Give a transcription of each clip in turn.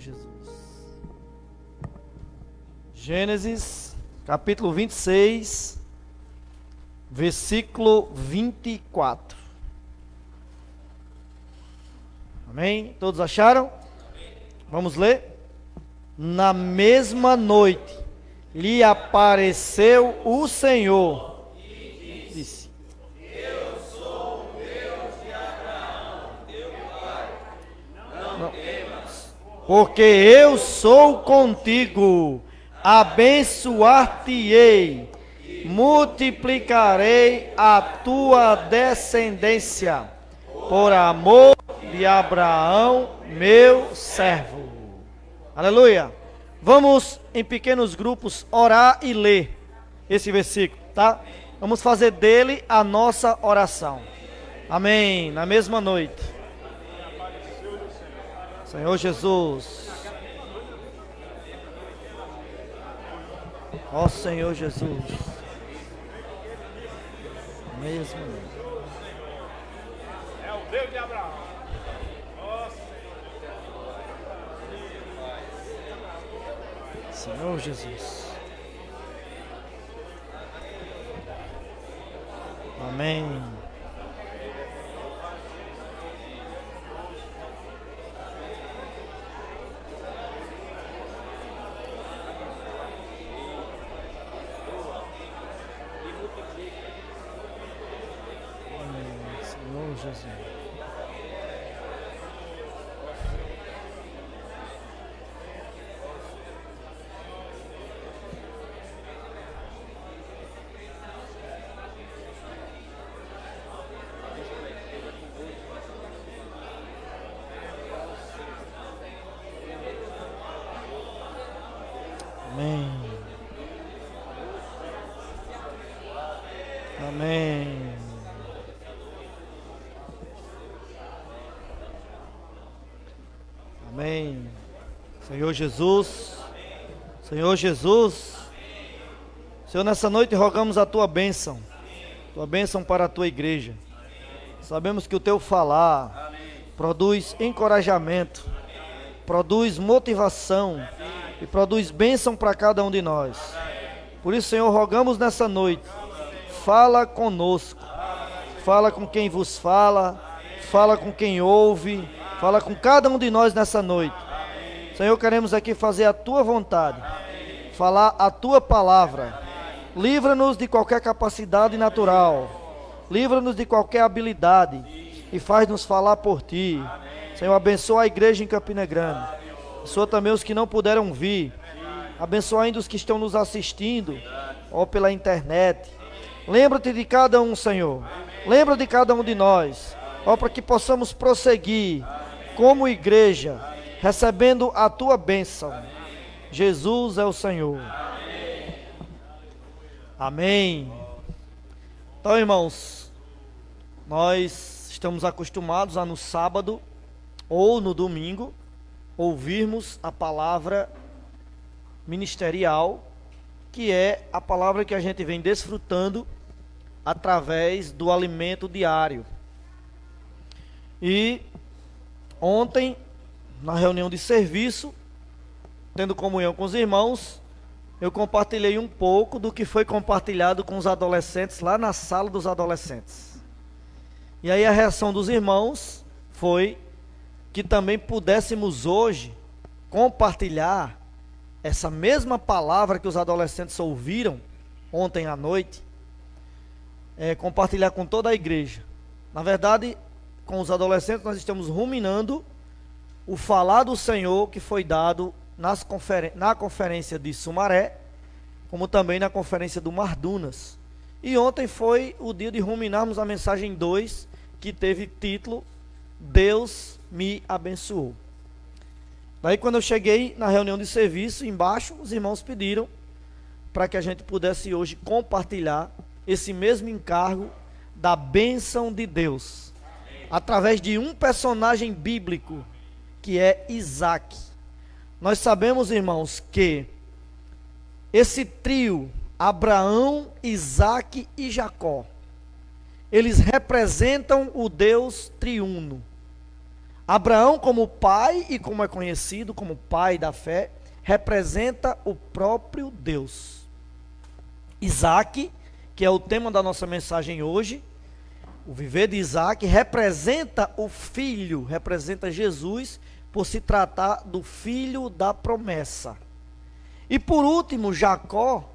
Jesus. Gênesis, capítulo 26, versículo 24. Amém? Todos acharam? Vamos ler? Na mesma noite lhe apareceu o Senhor e disse: Eu sou o Deus de Abraão, teu pai. Não temas, porque eu sou contigo. Abençoar-te-ei, multiplicarei a tua descendência, por amor de Abraão, meu servo. Aleluia. Vamos em pequenos grupos orar e ler esse versículo, tá? Vamos fazer dele a nossa oração. Amém. Na mesma noite. Senhor Jesus. Ó Senhor Jesus. Mesmo. É o Deus de Abraão. Senhor Jesus. Amém. Senhor Jesus. Amém. Amém. Amém. Senhor Jesus, Senhor Jesus, Senhor, nessa noite rogamos a tua bênção para a tua igreja. Sabemos que o teu falar produz encorajamento, produz motivação e produz bênção para cada um de nós. Por isso, Senhor, rogamos nessa noite, fala conosco, fala com quem vos fala com quem ouve, fala com cada um de nós nessa noite. Senhor, queremos aqui fazer a tua vontade, falar a tua palavra. Livra-nos de qualquer capacidade natural, livra-nos de qualquer habilidade e faz-nos falar por ti. Senhor, abençoa a igreja em Campina Grande, abençoa também os que não puderam vir, abençoa ainda os que estão nos assistindo ou pela internet. Lembra-te de cada um, Senhor, lembra de cada um de nós, ó, para que possamos prosseguir como igreja, recebendo a tua bênção. Jesus é o Senhor. Amém. Então, irmãos, nós estamos acostumados a no sábado ou no domingo ouvirmos a palavra ministerial, que é a palavra que a gente vem desfrutando através do alimento diário. E ontem, na reunião de serviço, tendo comunhão com os irmãos, eu compartilhei um pouco do que foi compartilhado com os adolescentes lá na sala dos adolescentes. E aí a reação dos irmãos foi que também pudéssemos hoje compartilhar essa mesma palavra que os adolescentes ouviram ontem à noite, compartilhar com toda a igreja. Na verdade, com os adolescentes nós estamos ruminando o falar do Senhor que foi dado na conferência de Sumaré, como também na conferência do Mardunas. E ontem foi o dia de ruminarmos a mensagem 2, que teve título Deus me abençoou. Daí quando eu cheguei na reunião de serviço, embaixo, os irmãos pediram para que a gente pudesse hoje compartilhar esse mesmo encargo da bênção de Deus, através de um personagem bíblico, que é Isaac. Nós sabemos, irmãos, que esse trio, Abraão, Isaac e Jacó, eles representam o Deus triuno. Abraão, como pai e como é conhecido como pai da fé, representa o próprio Deus. Isaac, que é o tema da nossa mensagem hoje, o viver de Isaac, representa o filho, representa Jesus, por se tratar do filho da promessa. E por último, Jacó,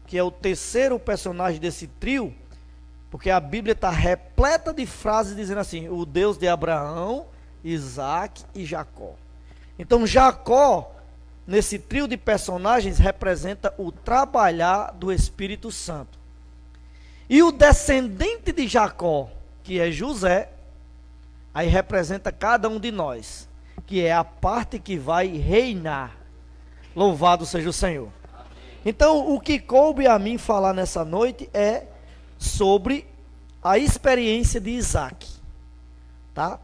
que é o terceiro personagem desse trio, porque a Bíblia está repleta de frases dizendo assim: o Deus de Abraão, Isaac e Jacó. Então Jacó, nesse trio de personagens, representa o trabalhar do Espírito Santo. E o descendente de Jacó, que é José, aí representa cada um de nós, que é a parte que vai reinar. Louvado seja o Senhor. Então, o que coube a mim falar nessa noite é sobre a experiência de Isaac, tá?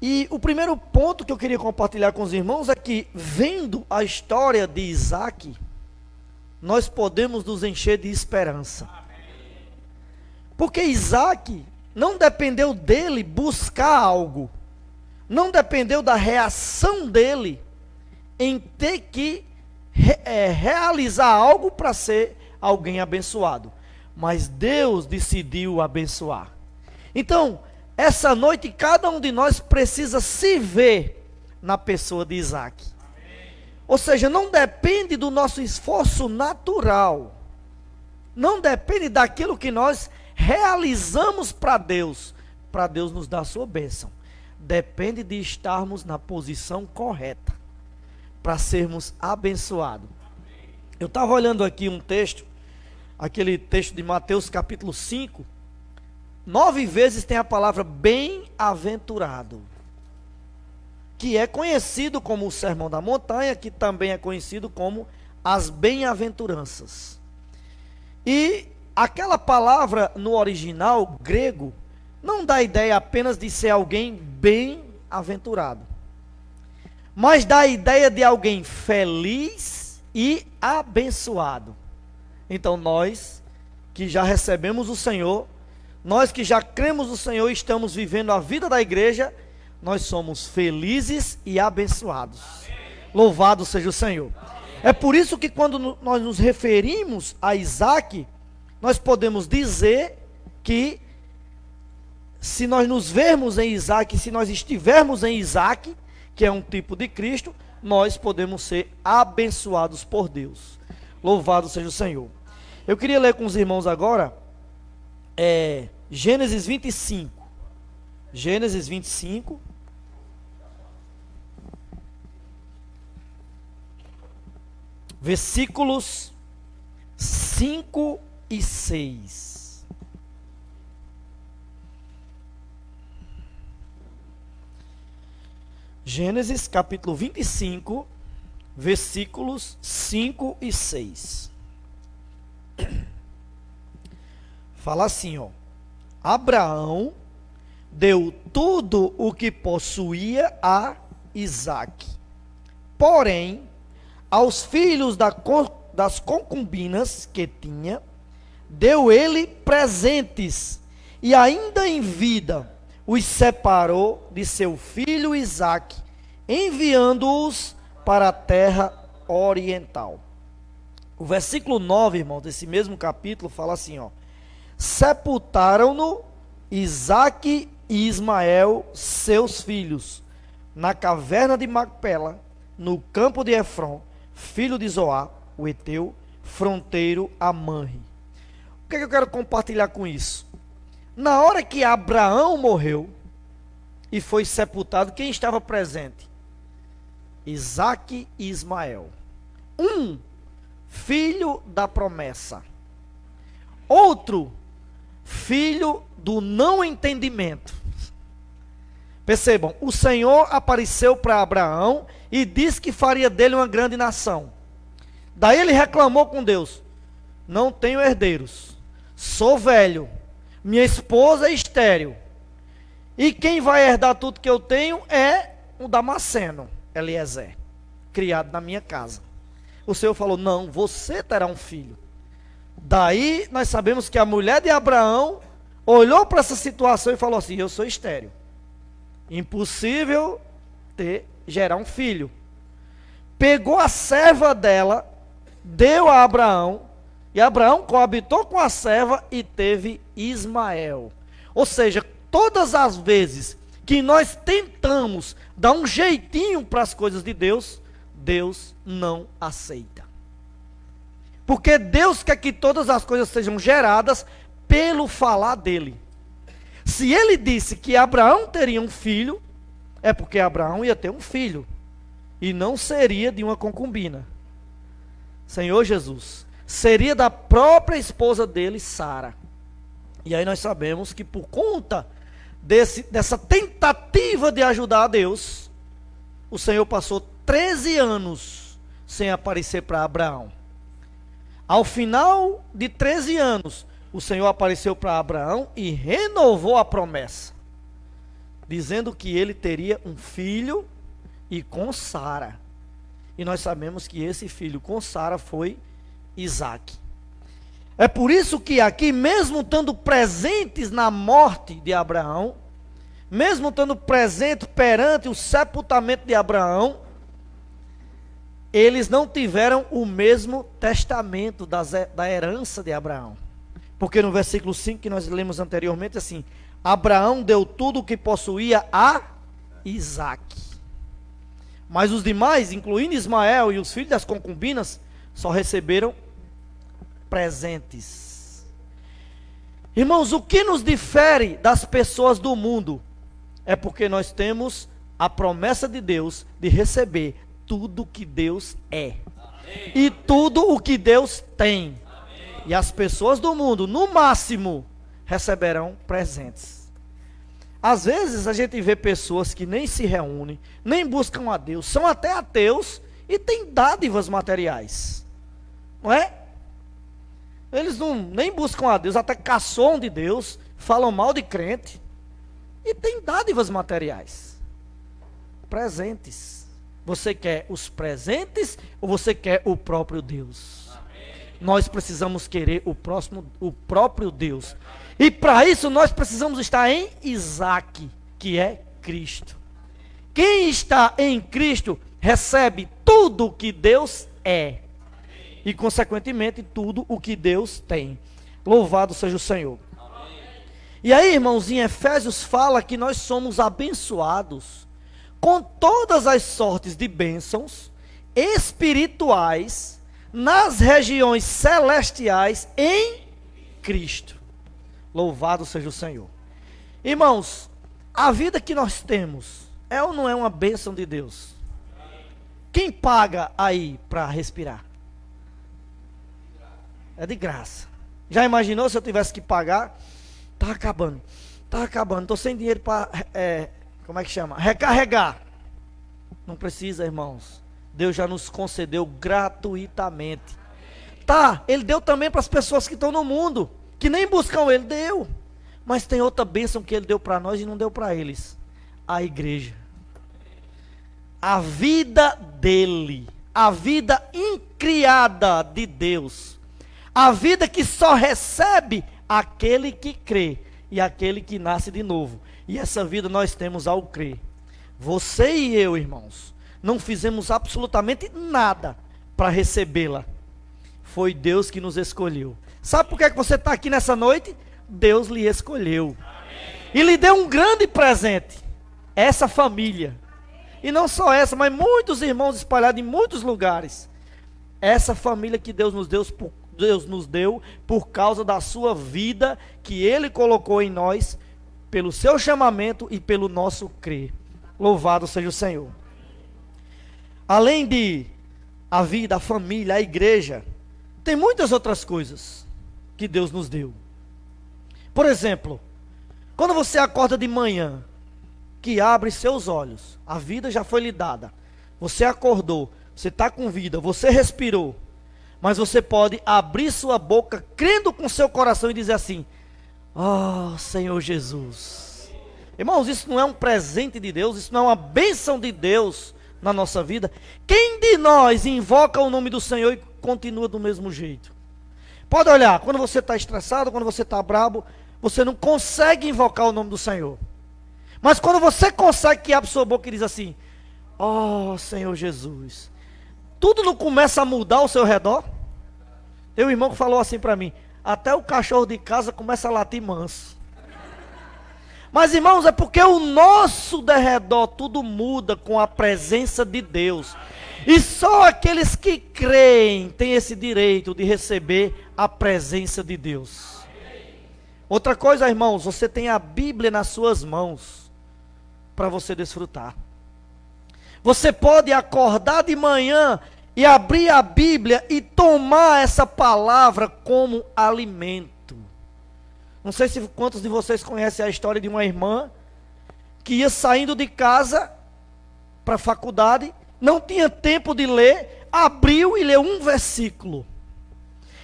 E o primeiro ponto que eu queria compartilhar com os irmãos é que, vendo a história de Isaac, nós podemos nos encher de esperança. Porque Isaac não dependeu dele buscar algo, não dependeu da reação dele em ter que realizar algo para ser alguém abençoado, mas Deus decidiu abençoar. Então, essa noite cada um de nós precisa se ver na pessoa de Isaac. Ou seja, não depende do nosso esforço natural, não depende daquilo que nós realizamos para Deus nos dar a sua bênção. Depende de estarmos na posição correta para sermos abençoados. Eu estava olhando aqui um texto, aquele texto de Mateus capítulo 5, 9 vezes tem a palavra bem-aventurado, que é conhecido como o Sermão da Montanha, que também é conhecido como as bem-aventuranças. E aquela palavra no original grego não dá ideia apenas de ser alguém bem-aventurado, mas dá a ideia de alguém feliz e abençoado. Então nós que já recebemos o Senhor, nós que já cremos no Senhor e estamos vivendo a vida da igreja, nós somos felizes e abençoados. Louvado seja o Senhor. É por isso que quando nós nos referimos a Isaac, nós podemos dizer que se nós nos vermos em Isaac, se nós estivermos em Isaac, que é um tipo de Cristo, nós podemos ser abençoados por Deus. Louvado seja o Senhor. Eu queria ler com os irmãos agora Gênesis 25. Gênesis 25. Versículos 5 e 6. Gênesis capítulo 25, versículos 5 e 6. Fala assim, ó: Abraão deu tudo o que possuía a Isaque. Porém, aos filhos das concubinas que tinha, deu ele presentes, e ainda em vida os separou de seu filho Isaque, enviando-os para a terra oriental. O versículo 9, irmão, desse mesmo capítulo, fala assim, ó: sepultaram-no Isaque e Ismael, seus filhos, na caverna de Macpela, no campo de Efron, filho de Zoar, o Eteu, fronteiro a Manre. O que é que eu quero compartilhar com isso? Na hora que Abraão morreu e foi sepultado, quem estava presente? Isaque e Ismael. Um, filho da promessa. Outro, filho do não entendimento. Percebam, o Senhor apareceu para Abraão e disse que faria dele uma grande nação. Daí ele reclamou com Deus: não tenho herdeiros, sou velho, minha esposa é estéril, e quem vai herdar tudo que eu tenho é o Damasceno, Eliezer, criado na minha casa. O Senhor falou: não, você terá um filho. Daí nós sabemos que a mulher de Abraão olhou para essa situação e falou assim: eu sou estéril, Impossível gerar um filho. Pegou a serva dela, deu a Abraão, e Abraão coabitou com a serva e teve Ismael. Ou seja, todas as vezes que nós tentamos dar um jeitinho para as coisas de Deus, Deus não aceita. Porque Deus quer que todas as coisas sejam geradas pelo falar dele. Se ele disse que Abraão teria um filho, é porque Abraão ia ter um filho, e não seria de uma concubina. Senhor Jesus, seria da própria esposa dele, Sara. E aí nós sabemos que por conta dessa tentativa de ajudar a Deus, o Senhor passou 13 anos sem aparecer para Abraão. Ao final de 13 anos, o Senhor apareceu para Abraão e renovou a promessa, dizendo que ele teria um filho e com Sara. E nós sabemos que esse filho com Sara foi Isaque. É por isso que aqui, mesmo estando presentes na morte de Abraão, mesmo estando presente perante o sepultamento de Abraão, eles não tiveram o mesmo testamento da herança de Abraão. Porque no versículo 5 que nós lemos anteriormente, assim, Abraão deu tudo o que possuía a Isaque. Mas os demais, incluindo Ismael e os filhos das concubinas, só receberam presentes. Irmãos, o que nos difere das pessoas do mundo é porque nós temos a promessa de Deus de receber tudo o que Deus é. Amém. E tudo o que Deus tem. Amém. E as pessoas do mundo, no máximo, receberão presentes. Às vezes a gente vê pessoas que nem se reúnem, nem buscam a Deus, são até ateus e têm dádivas materiais. Não é? Eles nem buscam a Deus, até caçoam de Deus, falam mal de crente e têm dádivas materiais. Presentes. Você quer os presentes ou você quer o próprio Deus? Amém. Nós precisamos querer o próprio Deus. E para isso nós precisamos estar em Isaque, que é Cristo. Quem está em Cristo recebe tudo o que Deus é. E consequentemente tudo o que Deus tem. Louvado seja o Senhor. Amém. E aí, irmãos, em Efésios fala que nós somos abençoados com todas as sortes de bênçãos espirituais nas regiões celestiais em Cristo. Louvado seja o Senhor. Irmãos, a vida que nós temos é ou não é uma bênção de Deus? Quem paga aí para respirar? É de graça. Já imaginou se eu tivesse que pagar? Está acabando, estou sem dinheiro para... como é que chama? Recarregar. Não precisa, irmãos. Deus já nos concedeu gratuitamente. Tá, Ele deu também para as pessoas que estão no mundo, que nem buscam Ele, deu. Mas tem outra bênção que Ele deu para nós e não deu para eles. A igreja. A vida dEle. A vida incriada de Deus. A vida que só recebe aquele que crê e aquele que nasce de novo. E essa vida nós temos ao crer. Você e eu, irmãos, não fizemos absolutamente nada para recebê-la. Foi Deus que nos escolheu. Sabe por que você está aqui nessa noite? Deus lhe escolheu. Amém. E lhe deu um grande presente. Essa família. E não só essa, mas muitos irmãos espalhados em muitos lugares. Essa família que Deus nos deu por causa da sua vida que Ele colocou em nós, pelo seu chamamento e pelo nosso crer. Louvado seja o Senhor. Além de a vida, a família, a igreja, tem muitas outras coisas que Deus nos deu. Por exemplo, quando você acorda de manhã, que abre seus olhos, a vida já foi lhe dada. Você acordou, você está com vida, você respirou. Mas você pode abrir sua boca, crendo com seu coração e dizer assim: oh, Senhor Jesus. Irmãos, isso não é um presente de Deus, isso não é uma bênção de Deus na nossa vida. Quem de nós invoca o nome do Senhor e continua do mesmo jeito? Pode olhar, quando você está estressado, quando você está brabo, você não consegue invocar o nome do Senhor. Mas quando você consegue que abre sua boca e diz assim: ó Senhor Jesus, tudo não começa a mudar ao seu redor? Tem um irmão que falou assim para mim: até o cachorro de casa começa a latir manso. Mas irmãos, é porque o nosso derredor tudo muda com a presença de Deus. E só aqueles que creem têm esse direito de receber a presença de Deus. Outra coisa, irmãos, você tem a Bíblia nas suas mãos para você desfrutar. Você pode acordar de manhã e abrir a Bíblia e tomar essa palavra como alimento. Não sei se quantos de vocês conhecem a história de uma irmã que ia saindo de casa para a faculdade, não tinha tempo de ler, abriu e leu um versículo.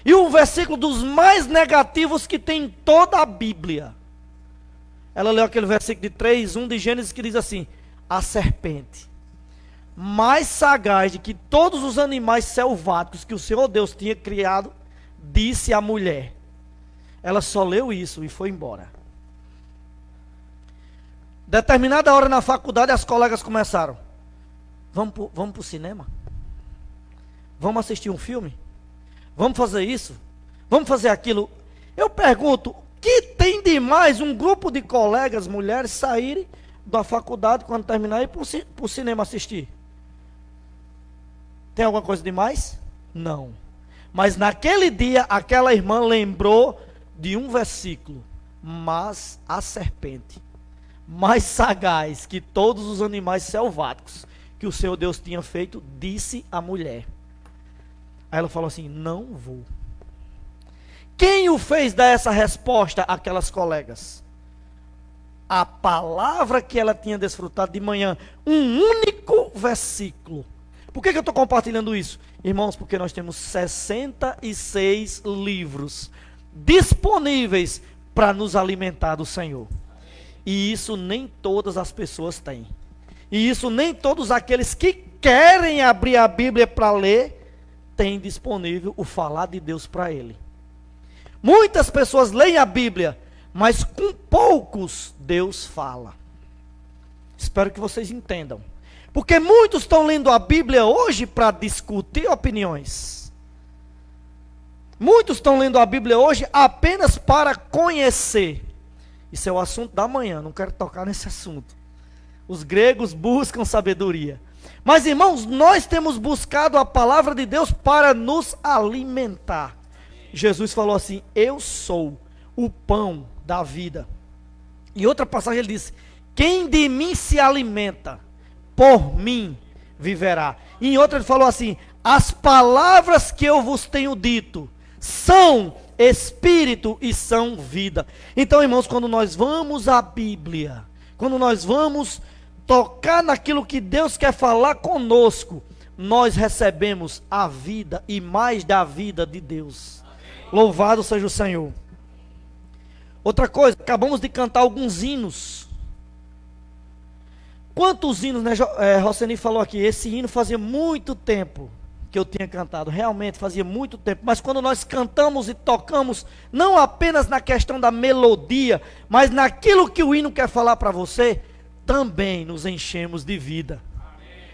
E um versículo dos mais negativos que tem em toda a Bíblia. Ela leu aquele versículo de 3:1 de Gênesis que diz assim: a serpente, mais sagaz de que todos os animais selváticos que o Senhor Deus tinha criado, disse à mulher. Ela só leu isso e foi embora. Determinada hora na faculdade, as colegas começaram: vamos para o cinema? Vamos assistir um filme? Vamos fazer isso? Vamos fazer aquilo? Eu pergunto, que tem de mais um grupo de colegas, mulheres, saírem da faculdade, quando terminar, e ir para o cinema assistir? Tem alguma coisa de mais? Não. Mas naquele dia, aquela irmã lembrou de um versículo: mas a serpente, mais sagaz que todos os animais selváticos que o Senhor Deus tinha feito, disse à mulher. Aí ela falou assim: não vou. Quem o fez dar essa resposta àquelas colegas? A palavra que ela tinha desfrutado de manhã, um único versículo. Por que eu estou compartilhando isso? Irmãos, porque nós temos 66 livros disponíveis para nos alimentar do Senhor. E isso nem todas as pessoas têm. E isso nem todos aqueles que querem abrir a Bíblia para ler, têm disponível o falar de Deus para ele. Muitas pessoas leem a Bíblia, mas com poucos Deus fala. Espero que vocês entendam. Porque muitos estão lendo a Bíblia hoje para discutir opiniões. Muitos estão lendo a Bíblia hoje apenas para conhecer. Isso é o assunto da manhã, não quero tocar nesse assunto. Os gregos buscam sabedoria. Mas irmãos, nós temos buscado a palavra de Deus para nos alimentar. Jesus falou assim: eu sou o pão da vida. Em outra passagem ele disse: quem de mim se alimenta, por mim viverá. E em outra ele falou assim: as palavras que eu vos tenho dito são espírito e são vida. Então, irmãos, quando nós vamos à Bíblia, quando nós vamos tocar naquilo que Deus quer falar conosco, nós recebemos a vida e mais da vida de Deus. Amém. Louvado seja o Senhor. Outra coisa, acabamos de cantar alguns hinos. Quantos hinos, né? Roseni falou aqui, esse hino fazia muito tempo que eu tinha cantado, realmente fazia muito tempo, mas quando nós cantamos e tocamos, não apenas na questão da melodia, mas naquilo que o hino quer falar para você, também nos enchemos de vida. Amém.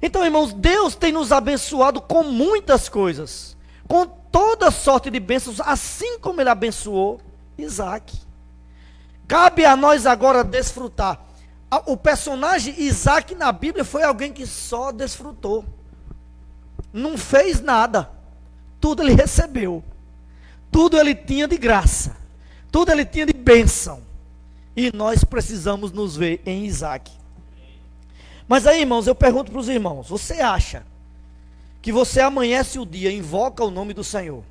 Então, irmãos, Deus tem nos abençoado com muitas coisas, com toda sorte de bênçãos, assim como Ele abençoou Isaac. Cabe a nós agora desfrutar. O personagem Isaac na Bíblia foi alguém que só desfrutou. Não fez nada. Tudo ele recebeu. Tudo ele tinha de graça. Tudo ele tinha de bênção. E nós precisamos nos ver em Isaac. Mas aí, irmãos, eu pergunto para os irmãos: você acha que você amanhece o dia, invoca o nome do Senhor?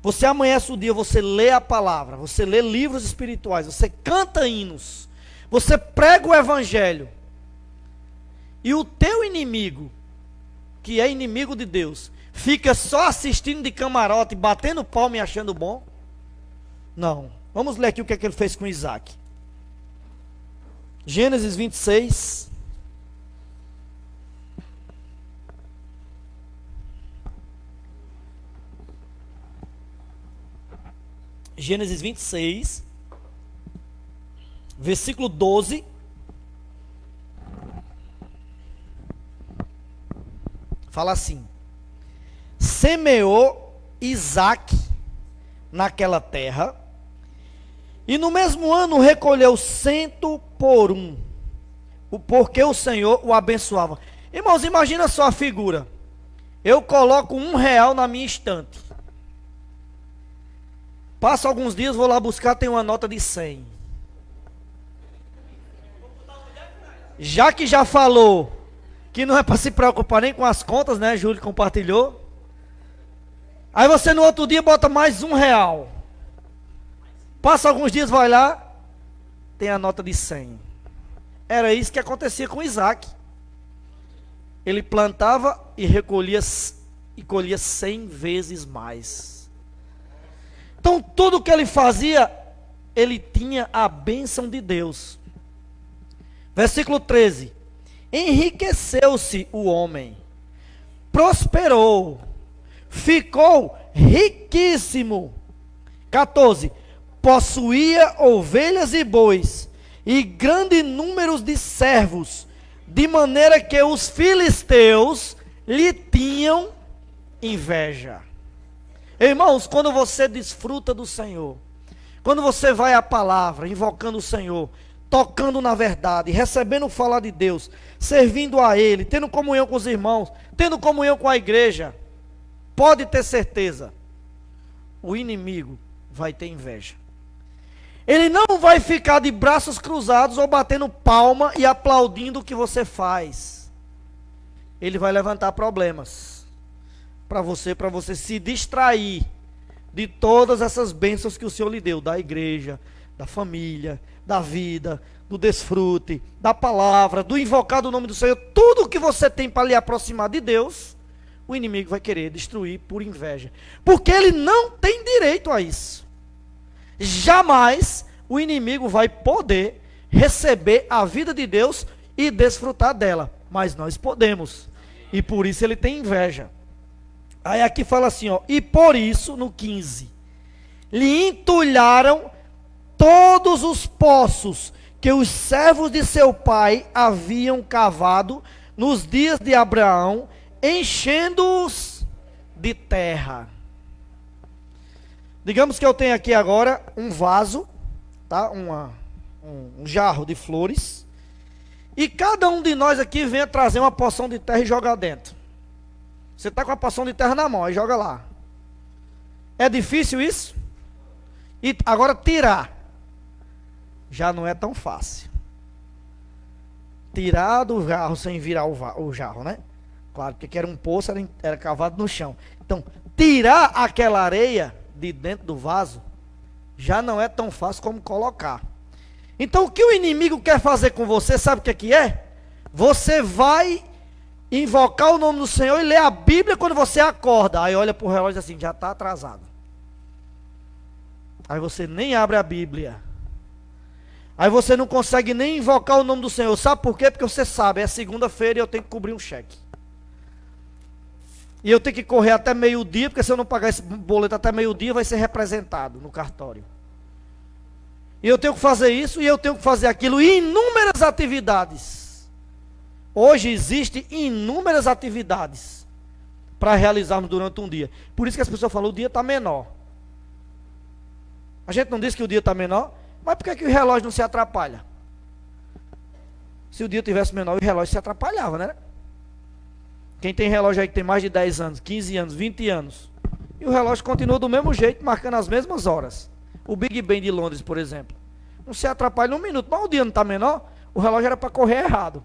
Você amanhece o dia, você lê a palavra, você lê livros espirituais, você canta hinos, você prega o evangelho, e o teu inimigo, que é inimigo de Deus, fica só assistindo de camarote, batendo palma e achando bom? Não. Vamos ler aqui o que é que ele fez com Isaac. Gênesis 26. Gênesis 26, versículo 12. fala assim: semeou Isaque naquela terra, e no mesmo ano recolheu 100 por um, porque o Senhor o abençoava. Irmãos, imagina só a figura. Eu coloco R$ 1 na minha estante. Passa alguns dias, vou lá buscar, tem uma nota de 100. Já que já falou que não é para se preocupar nem com as contas, né? Júlio compartilhou. Aí você no outro dia bota mais R$ 1. Passa alguns dias, vai lá, tem a nota de 100. Era isso que acontecia com Isaque. Ele plantava e recolhia e colhia 100 vezes mais. Então tudo que ele fazia, ele tinha a bênção de Deus. Versículo 13: enriqueceu-se o homem, prosperou, ficou riquíssimo. 14: possuía ovelhas e bois, e grande número de servos, de maneira que os filisteus lhe tinham inveja. Irmãos, quando você desfruta do Senhor, quando você vai à palavra, invocando o Senhor, tocando na verdade, recebendo o falar de Deus, servindo a Ele, tendo comunhão com os irmãos, tendo comunhão com a igreja, pode ter certeza, o inimigo vai ter inveja. Ele não vai ficar de braços cruzados ou batendo palma e aplaudindo o que você faz. Ele vai levantar problemas para você se distrair de todas essas bênçãos que o Senhor lhe deu, da igreja, da família, da vida, do desfrute, da palavra, do invocar do nome do Senhor. Tudo que você tem para lhe aproximar de Deus, o inimigo vai querer destruir por inveja, porque ele não tem direito a isso. Jamais o inimigo vai poder receber a vida de Deus e desfrutar dela, mas nós podemos, e por isso ele tem inveja. Aí aqui fala assim, ó: e por isso, no 15, lhe entulharam todos os poços que os servos de seu pai haviam cavado nos dias de Abraão, enchendo-os de terra. Digamos que eu tenho aqui agora um vaso, tá? Um jarro de flores, e cada um de nós aqui venha trazer uma porção de terra e jogar dentro. Você está com a porção de terra na mão, aí joga lá. É difícil isso? E agora tirar, já não é tão fácil. Tirar do jarro sem virar o jarro, né? Claro, porque era um poço, era cavado no chão. Então, tirar aquela areia de dentro do vaso já não é tão fácil como colocar. Então o que o inimigo quer fazer com você, sabe o que é? Você vai invocar o nome do Senhor e ler a Bíblia quando você acorda, aí olha para o relógio assim, já está atrasado. Aí você nem abre a Bíblia, aí você não consegue nem invocar o nome do Senhor. Sabe por quê? Porque você sabe, é segunda-feira e eu tenho que cobrir um cheque, e eu tenho que correr até meio-dia, porque se eu não pagar esse boleto até meio-dia, vai ser representado no cartório. E eu tenho que fazer isso, e eu tenho que fazer aquilo, e inúmeras atividades. Hoje existem inúmeras atividades para realizarmos durante um dia. Por isso que as pessoas falam, o dia está menor. A gente não diz que o dia está menor, mas por que o relógio não se atrapalha? Se o dia tivesse menor, o relógio se atrapalhava, né? Quem tem relógio aí que tem mais de 10 anos, 15 anos, 20 anos, e o relógio continua do mesmo jeito, marcando as mesmas horas. O Big Ben de Londres, por exemplo, não se atrapalha um minuto, mas o dia não está menor, o relógio era para correr errado,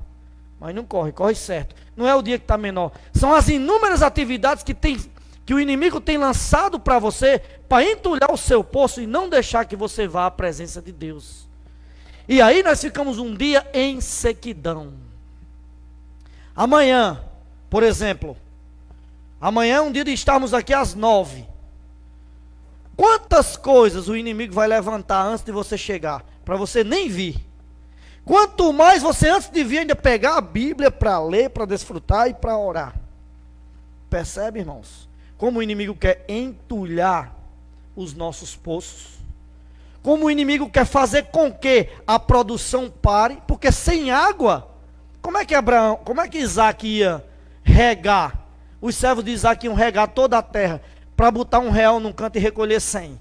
mas não corre, corre certo. Não é o dia que está menor, são as inúmeras atividades que o inimigo tem lançado para você, para entulhar o seu poço e não deixar que você vá à presença de Deus. E aí nós ficamos um dia em sequidão. Amanhã, por exemplo, amanhã é um dia de estarmos aqui às 9. Quantas coisas o inimigo vai levantar antes de você chegar, para você nem vir. Quanto mais você antes de vir ainda pegar a Bíblia para ler, para desfrutar e para orar. Percebe, irmãos? Como o inimigo quer entulhar os nossos poços. Como o inimigo quer fazer com que a produção pare, porque sem água, como é que Isaac ia regar os servos de Isaac iam regar toda a terra para botar R$ 1 num canto e recolher 100.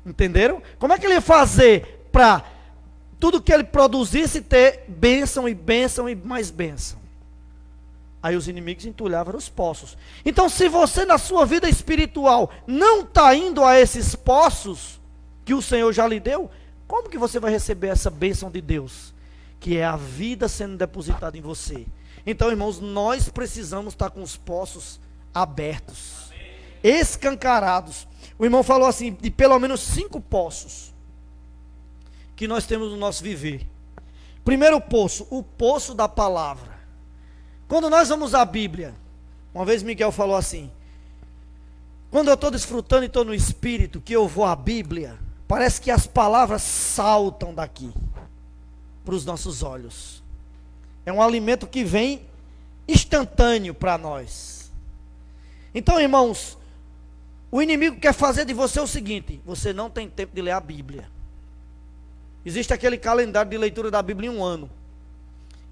Entenderam? Como é que ele ia fazer para tudo que ele produzisse ter bênção e bênção e mais bênção? Aí os inimigos entulhavam os poços. Então, se você na sua vida espiritual não está indo a esses poços que o Senhor já lhe deu, como que você vai receber essa bênção de Deus? Que é a vida sendo depositada em você. Então, irmãos, nós precisamos estar com os poços abertos, escancarados. O irmão falou assim, de pelo menos 5 poços que nós temos no nosso viver. Primeiro poço, o poço da palavra. Quando nós vamos à Bíblia, uma vez Miguel falou assim, quando eu estou desfrutando e estou no Espírito, que eu vou à Bíblia, parece que as palavras saltam daqui para os nossos olhos. É um alimento que vem instantâneo para nós. Então, irmãos, o inimigo quer fazer de você o seguinte: você não tem tempo de ler a Bíblia. Existe aquele calendário de leitura da Bíblia em um ano.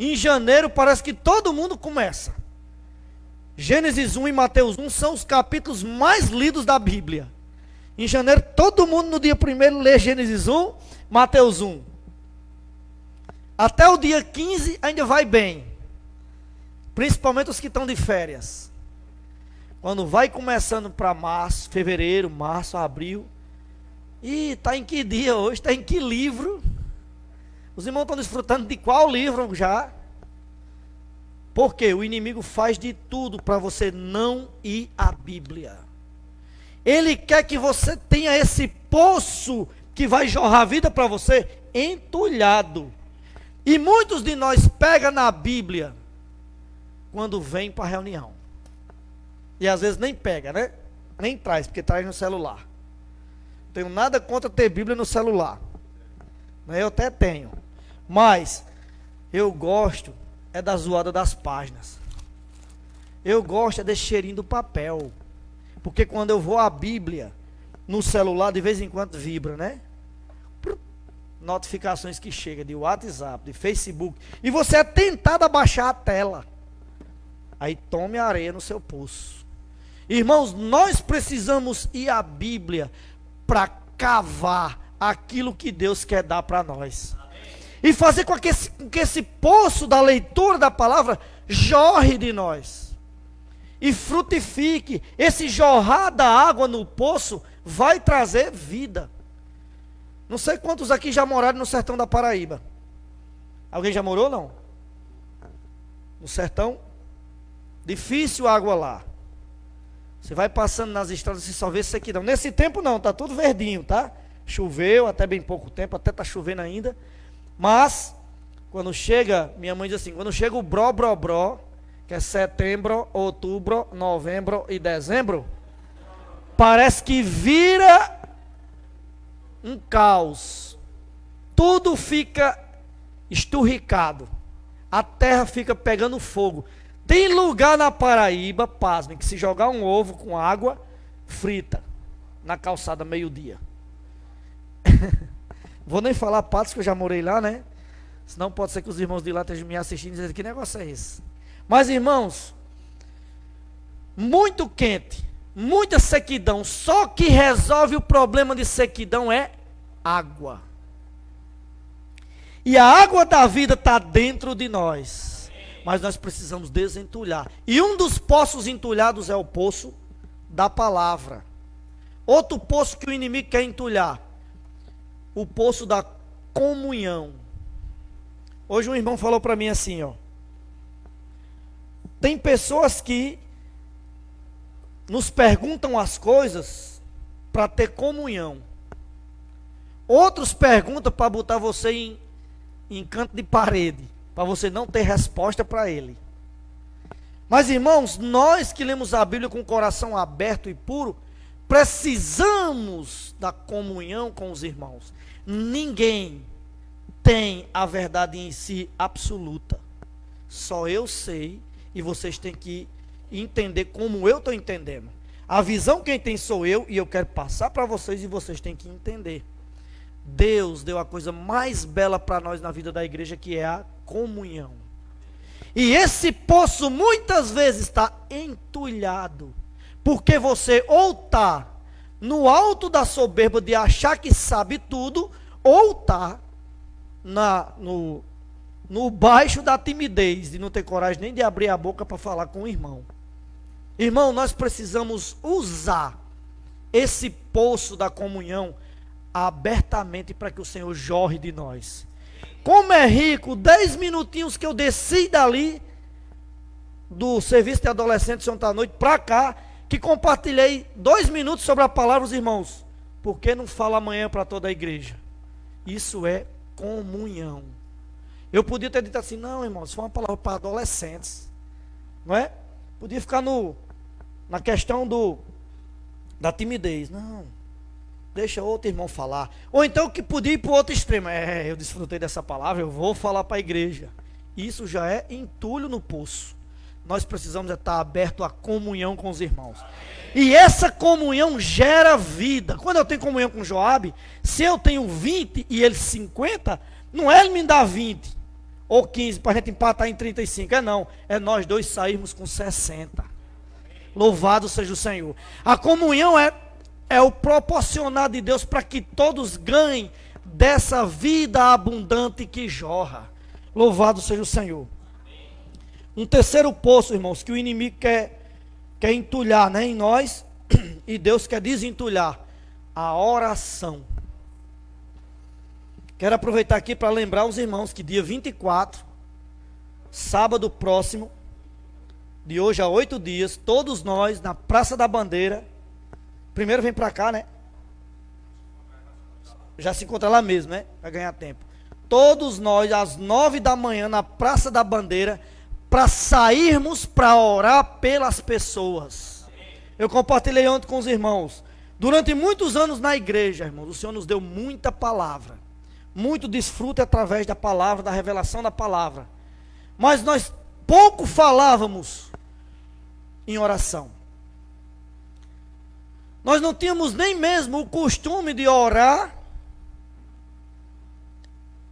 Em janeiro parece que todo mundo começa. Gênesis 1 e Mateus 1 são os capítulos mais lidos da Bíblia. Em janeiro todo mundo no dia 1º lê Gênesis 1, Mateus 1. Até o dia 15 ainda vai bem. Principalmente os que estão de férias. Quando vai começando para março, fevereiro, março, abril. E está em que dia hoje? Está em que livro? Os irmãos estão desfrutando de qual livro já? Porque o inimigo faz de tudo para você não ir à Bíblia. Ele quer que você tenha esse poço que vai jorrar vida para você entulhado. E muitos de nós pegam na Bíblia quando vem para a reunião. E às vezes nem pega, né? Nem traz, porque traz no celular. Não tenho nada contra ter Bíblia no celular. Eu até tenho. Mas eu gosto é da zoada das páginas. Eu gosto é desse cheirinho do papel. Porque quando eu vou à Bíblia no celular, de vez em quando vibra, né? Notificações que chegam de WhatsApp, de Facebook. E você é tentado a baixar a tela. Aí tome a areia no seu pulso. Irmãos, nós precisamos ir à Bíblia para cavar aquilo que Deus quer dar para nós. E fazer com que esse poço da leitura da palavra jorre de nós. E frutifique. Esse jorrar da água no poço vai trazer vida. Não sei quantos aqui já moraram no sertão da Paraíba. Alguém já morou, não? No sertão? Difícil a água lá. Você vai passando nas estradas e só vê sequidão. Nesse tempo não, tá tudo verdinho, tá? Choveu até bem pouco tempo, até tá chovendo ainda. Mas, quando chega, minha mãe diz assim, quando chega o bró, que é setembro, outubro, novembro e dezembro, parece que vira um caos. Tudo fica esturricado. A terra fica pegando fogo. Tem lugar na Paraíba, pasmem, que se jogar um ovo com água, frita na calçada meio-dia. Vou nem falar Patos, que eu já morei lá, né? Senão pode ser que os irmãos de lá estejam me assistindo e dizendo, que negócio é esse? Mas, irmãos, muito quente, muita sequidão. Só que resolve o problema de sequidão é água. E a água da vida está dentro de nós. Mas nós precisamos desentulhar. E um dos poços entulhados é o poço da palavra. Outro poço que o inimigo quer entulhar, o poço da comunhão. Hoje um irmão falou para mim assim, ó. Tem pessoas que nos perguntam as coisas para ter comunhão. Outros perguntam para botar você em canto de parede, para você não ter resposta para ele. Mas, irmãos, nós que lemos a Bíblia com o coração aberto e puro, precisamos da comunhão com os irmãos. Ninguém tem a verdade em si absoluta. Só eu sei, e vocês têm que entender como eu estou entendendo. A visão quem tem sou eu, e eu quero passar para vocês, e vocês têm que entender. Deus deu a coisa mais bela para nós na vida da igreja, que é a comunhão. E esse poço muitas vezes está entulhado, porque você ou está no alto da soberba de achar que sabe tudo, ou está no baixo da timidez, de não ter coragem nem de abrir a boca para falar com o irmão. Irmão, nós precisamos usar esse poço da comunhão abertamente para que o Senhor jorre de nós. Como é rico, 10 minutinhos que eu desci dali, do serviço de adolescentes ontem à noite para cá, que compartilhei 2 minutos sobre a palavra, os irmãos. Por que não fala amanhã para toda a igreja? Isso é comunhão. Eu podia ter dito assim, não, irmãos, foi uma palavra para adolescentes, não é? Podia ficar na questão da timidez. Não, deixa outro irmão falar. Ou então que podia ir para o outro extremo. Eu desfrutei dessa palavra, eu vou falar para a igreja. Isso já é entulho no poço. Nós precisamos estar aberto à comunhão com os irmãos. E essa comunhão gera vida. Quando eu tenho comunhão com Joabe, se eu tenho 20 e ele 50, não é ele me dar 20 ou 15 para a gente empatar em 35. Não. É nós dois sairmos com 60. Louvado seja o Senhor. A comunhão é o proporcionar de Deus para que todos ganhem dessa vida abundante que jorra. Louvado seja o Senhor. Um terceiro poço, irmãos, que o inimigo quer entulhar, né, em nós, e Deus quer desentulhar: a oração. Quero aproveitar aqui para lembrar os irmãos que dia 24, sábado próximo, de hoje a 8 dias, todos nós na Praça da Bandeira. Primeiro vem para cá, né? Já se encontra lá mesmo, né? Para ganhar tempo. Todos nós às 9 da manhã na Praça da Bandeira, para sairmos para orar pelas pessoas. Eu compartilhei ontem com os irmãos. Durante muitos anos na igreja, irmãos, o Senhor nos deu muita palavra, muito desfrute através da palavra, da revelação da palavra. Mas nós pouco falávamos em oração. Nós não tínhamos nem mesmo o costume de orar,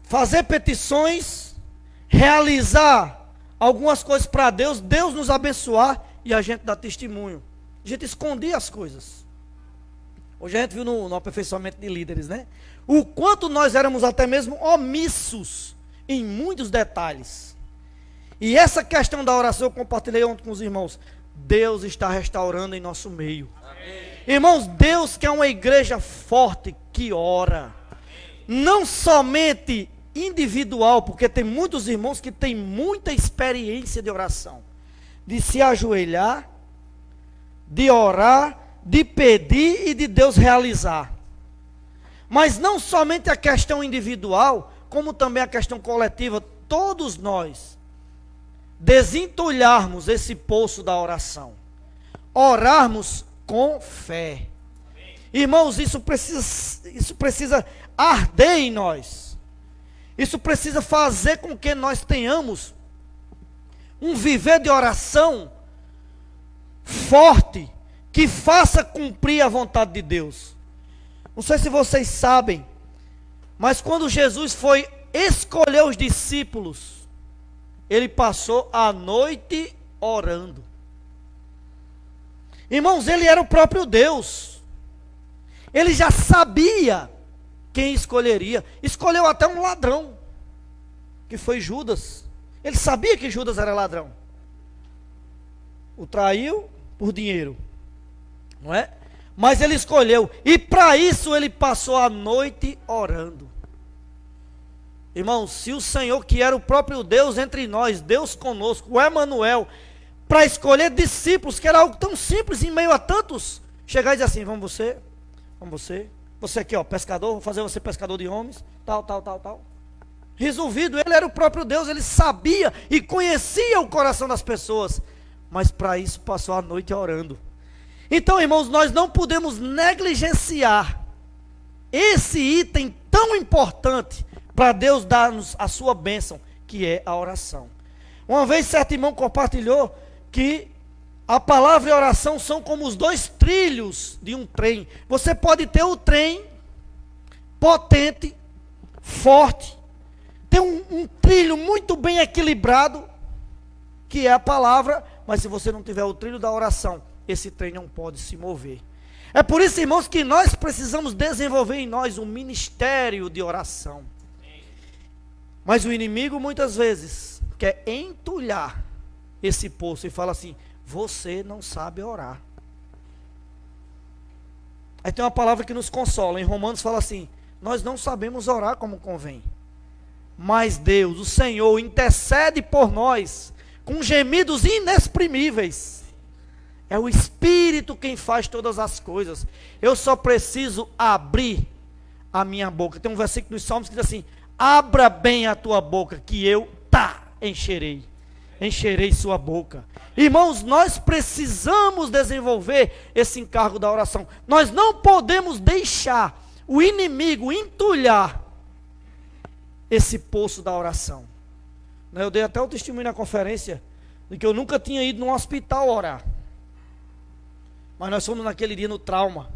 fazer petições, realizar algumas coisas para Deus, Deus nos abençoar e a gente dar testemunho. A gente escondia as coisas. Hoje a gente viu no aperfeiçoamento de líderes, né? O quanto nós éramos até mesmo omissos em muitos detalhes. E essa questão da oração eu compartilhei ontem com os irmãos. Deus está restaurando em nosso meio. Amém. Irmãos, Deus quer uma igreja forte que ora. Não somente individual, porque tem muitos irmãos que têm muita experiência de oração, de se ajoelhar, de orar, de pedir e de Deus realizar. Mas não somente a questão individual, como também a questão coletiva, todos nós desentulharmos esse poço da oração, orarmos com fé. Irmãos, isso precisa arder em nós. Isso precisa fazer com que nós tenhamos um viver de oração forte, que faça cumprir a vontade de Deus. Não sei se vocês sabem, mas quando Jesus foi escolher os discípulos, ele passou a noite orando. Irmãos, ele era o próprio Deus. Ele já sabia quem escolheria. Escolheu até um ladrão, que foi Judas. Ele sabia que Judas era ladrão. O traiu por dinheiro, não é? Mas ele escolheu, e para isso ele passou a noite orando. Irmãos, se o Senhor, que era o próprio Deus entre nós, Deus conosco, o Emanuel, para escolher discípulos, que era algo tão simples em meio a tantos, chegar e dizer assim: vamos você, você aqui, ó, pescador, vou fazer você pescador de homens, tal. Resolvido. Ele era o próprio Deus, ele sabia e conhecia o coração das pessoas, mas para isso passou a noite orando. Então, irmãos, nós não podemos negligenciar esse item tão importante para Deus dar-nos a sua bênção, que é a oração. Uma vez certo irmão compartilhou que a palavra e a oração são como os dois trilhos de um trem. Você pode ter o trem potente, forte, ter um trilho muito bem equilibrado, que é a palavra, mas se você não tiver o trilho da oração, esse trem não pode se mover. É por isso, irmãos, que nós precisamos desenvolver em nós um ministério de oração. Mas o inimigo muitas vezes quer entulhar esse poço e fala assim: você não sabe orar. Aí tem uma palavra que nos consola, em Romanos fala assim: nós não sabemos orar como convém, mas Deus, o Senhor, intercede por nós com gemidos inexprimíveis. É o Espírito quem faz todas as coisas. Eu só preciso abrir a minha boca. Tem um versículo dos Salmos que diz assim: abra bem a tua boca, que eu encherei sua boca. Irmãos, nós precisamos desenvolver esse encargo da oração. Nós não podemos deixar o inimigo entulhar esse poço da oração. Eu dei até o testemunho na conferência de que eu nunca tinha ido num hospital orar, mas nós fomos naquele dia no trauma,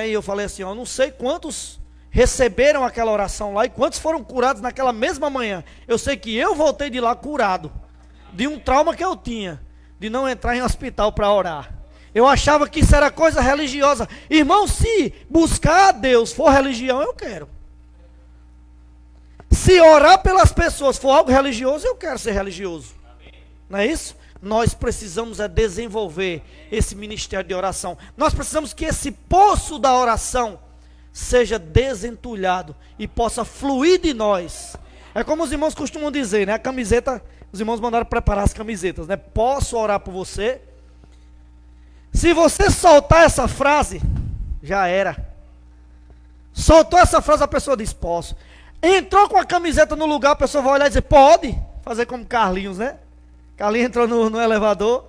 e eu falei assim: eu não sei quantos receberam aquela oração lá e quantos foram curados naquela mesma manhã. Eu sei que eu voltei de lá curado de um trauma que eu tinha, de não entrar em hospital para orar. Eu achava que isso era coisa religiosa. Irmão, se buscar a Deus for religião, eu quero. Se orar pelas pessoas for algo religioso, eu quero ser religioso. Não é isso? Nós precisamos desenvolver esse ministério de oração. Nós precisamos que esse poço da oração seja desentulhado e possa fluir de nós. É como os irmãos costumam dizer, a camiseta, os irmãos mandaram preparar as camisetas, posso orar por você? Se você soltar essa frase, já era. Soltou essa frase, a pessoa diz: posso. Entrou com a camiseta no lugar, a pessoa vai olhar e dizer: pode. Fazer como Carlinhos, Carlinhos entrou no elevador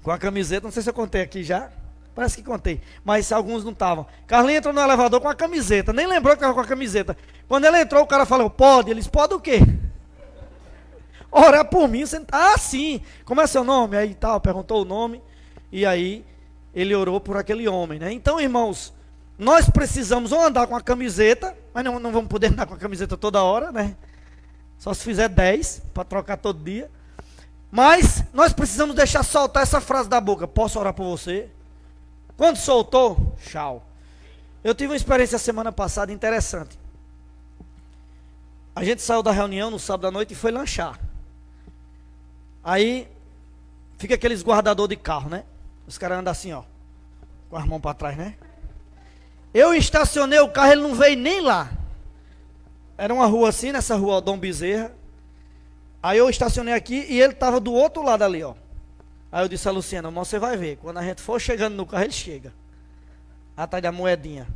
com a camiseta, não sei se eu contei aqui já, parece que contei, mas alguns não estavam. Carlinhos entrou no elevador com a camiseta, nem lembrou que estava com a camiseta. Quando ele entrou, o cara falou: pode. Eles: pode o quê? Orar por mim. Sim. Como é seu nome? Aí tal, perguntou o nome, e aí ele orou por aquele homem, Então, irmãos, nós precisamos ou andar com a camiseta, mas não vamos poder andar com a camiseta toda hora, Só se fizer 10, para trocar todo dia. Mas nós precisamos deixar soltar essa frase da boca: posso orar por você? Quando soltou, tchau. Eu tive uma experiência semana passada interessante. A gente saiu da reunião no sábado à noite e foi lanchar. Aí fica aqueles guardador de carro, Os caras andam assim, com as mãos para trás, Eu estacionei o carro, ele não veio nem lá. Era uma rua assim, nessa rua Dom Bezerra. Aí eu estacionei aqui e ele estava do outro lado ali, Aí eu disse a Luciana: irmão, você vai ver, quando a gente for chegando no carro, ele chega atrás da moedinha,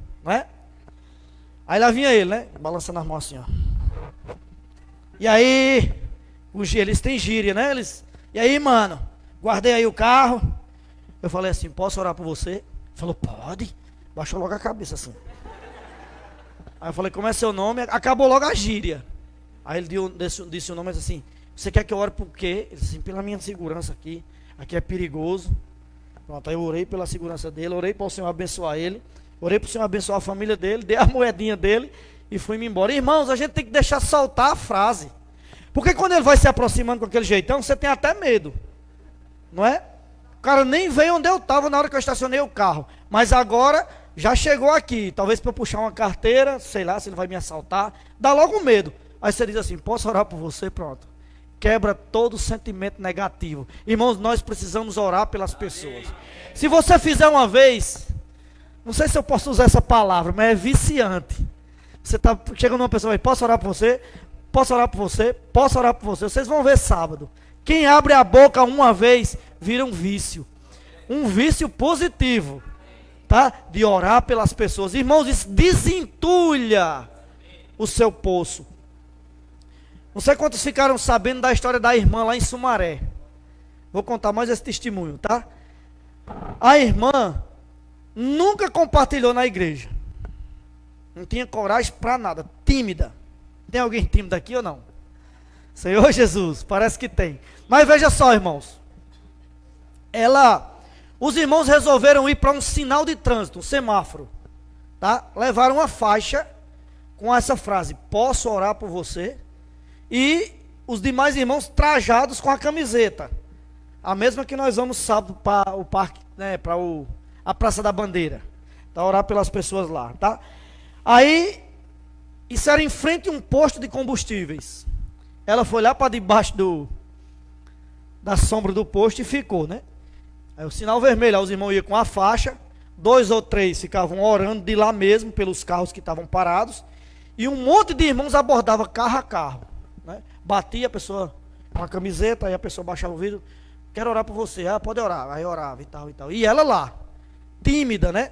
Aí lá vinha ele, balançando as mãos assim, E aí, eles têm gíria, e aí, mano, guardei aí o carro. Eu falei assim: posso orar por você? Ele falou: pode. Baixou logo a cabeça assim. Aí eu falei: como é seu nome? Acabou logo a gíria. Aí ele disse o nome assim: você quer que eu ore por quê? Ele disse assim: pela minha segurança aqui é perigoso. Pronto, aí eu orei pela segurança dele, orei para o Senhor abençoar ele, orei para o Senhor abençoar a família dele, dei a moedinha dele e fui-me embora. Irmãos, a gente tem que deixar soltar a frase, porque quando ele vai se aproximando com aquele jeitão, você tem até medo, não é? O cara nem veio onde eu estava na hora que eu estacionei o carro, mas agora já chegou aqui, talvez para eu puxar uma carteira, sei lá se ele vai me assaltar, dá logo um medo. Aí você diz assim: posso orar por você? Pronto, quebra todo sentimento negativo. Irmãos, nós precisamos orar pelas pessoas. Se você fizer uma vez, não sei se eu posso usar essa palavra, mas é viciante. Você está chegando numa pessoa e: posso orar por você? Posso orar por você? Posso orar por você? Vocês vão ver sábado. Quem abre a boca uma vez, vira um vício positivo, de orar pelas pessoas. Irmãos, isso desentulha o seu poço. Não sei quantos ficaram sabendo da história da irmã lá em Sumaré. Vou contar mais esse testemunho, A irmã nunca compartilhou na igreja. Não tinha coragem para nada, tímida. Tem alguém tímido aqui ou não? Senhor Jesus, parece que tem. Mas veja só, irmãos. Os irmãos resolveram ir para um sinal de trânsito, um semáforo. Levaram uma faixa com essa frase: posso orar por você? E os demais irmãos trajados com a camiseta. A mesma que nós vamos sábado para o parque, né, para a Praça da Bandeira. Tá, orar pelas pessoas lá, tá? Aí, isso era em frente a um posto de combustíveis. Ela foi lá para debaixo da sombra do posto e ficou, né? Aí o sinal vermelho, aí os irmãos iam com a faixa, 2 ou 3 ficavam orando de lá mesmo, pelos carros que estavam parados, e um monte de irmãos abordava carro a carro, né? Batia a pessoa com a camiseta, aí a pessoa baixava o vidro, quero orar por você, pode orar, aí orava e tal e tal, e ela lá, tímida, né?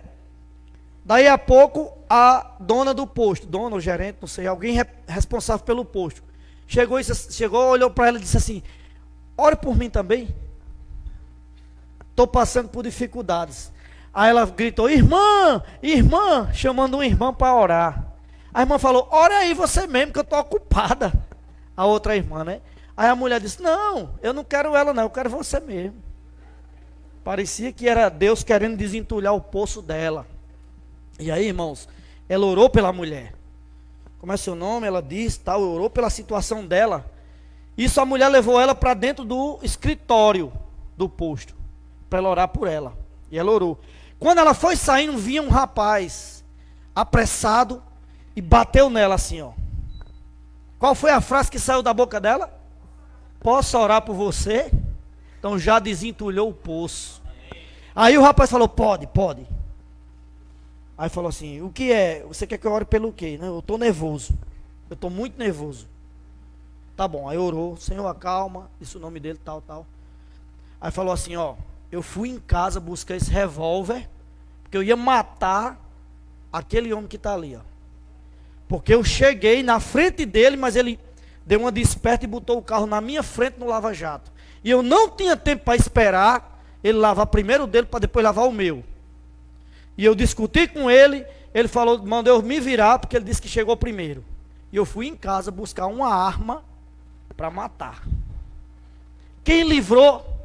Daí a pouco, a dona do posto, dona ou gerente, não sei, alguém responsável pelo posto, chegou, olhou para ela e disse assim, ore por mim também, estou passando por dificuldades. Aí ela gritou, irmã, chamando uma irmã para orar. A irmã falou, ora aí você mesmo, que eu estou ocupada. A outra irmã, né? Aí a mulher disse, não, eu não quero ela não, eu quero você mesmo. Parecia que era Deus querendo desentulhar o poço dela. E aí, irmãos, ela orou pela mulher. Como é seu nome? Ela disse, tal, orou pela situação dela. Isso a mulher levou ela para dentro do escritório do posto, para ela orar por ela. E ela orou. Quando ela foi saindo, vinha um rapaz apressado e bateu nela assim, ó. Qual foi a frase que saiu da boca dela? Posso orar por você? Então já desentulhou o poço. Aí o rapaz falou, pode. Aí falou assim, o que é? Você quer que eu ore pelo quê? Não, eu estou nervoso. Eu estou muito nervoso. Tá bom, aí orou, Senhor, acalma, disse o nome dele, tal. Aí falou assim, ó, eu fui em casa buscar esse revólver, porque eu ia matar aquele homem que está ali, ó. Porque eu cheguei na frente dele, mas ele deu uma desperta e botou o carro na minha frente no lava-jato. E eu não tinha tempo para esperar ele lavar primeiro o dele, para depois lavar o meu. E eu discuti com ele, ele falou, mandou eu me virar, porque ele disse que chegou primeiro. E eu fui em casa buscar uma arma para matar. Quem livrou?